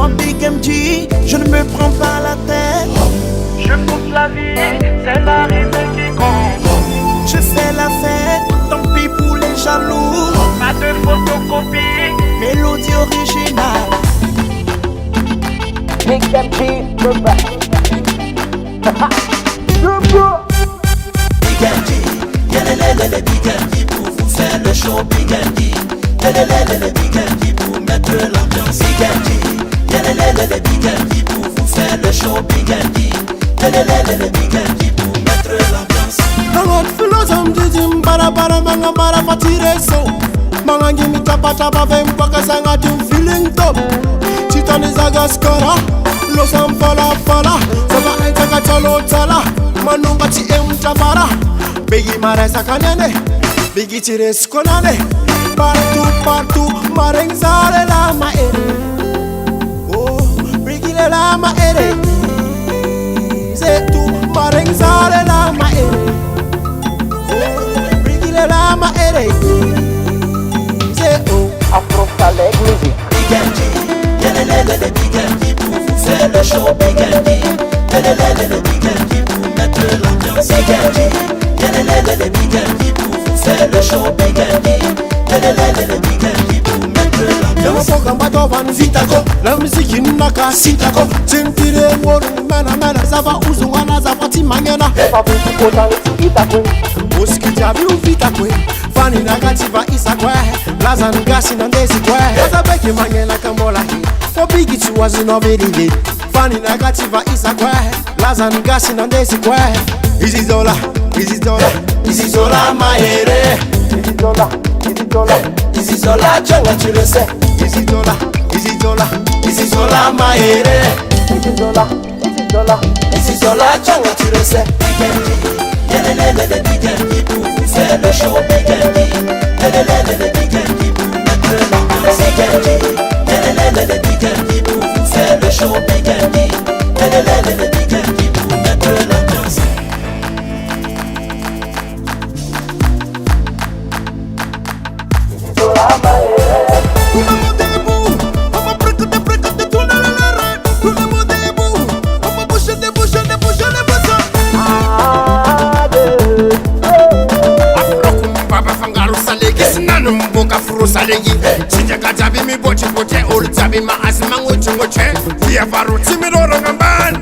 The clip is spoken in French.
Moi Big MG, je ne me prends pas la tête. Je pousse la vie, c'est la rime qui compte. Je fais la fête, tant pis pour les jaloux. Pas de photocopie, mélodie originale. Big MG, we're back. Big MG, yalelelele Big MG pour vous faire le show. Big MG, yalelelele Big MG pour mettre l'ambiance. Big MG, yalelelele Big MG pour vous faire le show. Big MG, yalelelele Big MG pour mettre l'ambiance. Nangot filosam jijim bara manga bara fatire so. Mangangi mitapa vem mpaka sangati feeling top. Chitani zaga skora, losam fala. Saba entaka chalo chala, manunga chi emtavara. Bigi mare sakanene, bigi chire skonane. Partout, marengzare la maere. Oh, bigi la maere. C'est tout, marengzare la maere. Oh, bigi la maere. C'est oh, Afro Saleh Music. Big MG, yalelelele Big MG pour vous faire le show. Big MG, yalelelele Big MG pour mettre l'ambiance. Big MG, yalelelele Big MG pour vous faire le show. Big MG, yalelelele Big MG pour mettre l'ambiance. Yamoka mbadovan zitako, la muziki naka sitako. Tintire woro mena zava uzungana zava timangena. Epa vuti kota nisi itakwe. Usikija viuvita kwe, fani nagativa isakwe. Laza ngasi na ndezi kwe. Yaza beki mangena kambola hi, for bigi chiwazi no virili. Fani nagativa isakwe, laza ngasi na ndezi kwe. Izizola maere. Izizola, changa tu le sais. Izizola maere. Izizola, changa tu le sais. Big MG, yalelelele Big MG pour vous faire le show. Big MG, yalelelele Big MG pour mettre l'ambiance. Big MG, yalelelele Big MG pour vous faire le show. Big MG, yalelelele Big MG pour mettre l'ambiance. Tout le monde debout, on va bricoler, tourner les reins. Tout le monde debout, on va bouger les besoins. Baba fangaru salegi sinanu mboka furu salegi. Sijaka tabi mi boche ol tabi ma asmango chungo che. Via faru timiro ngambani.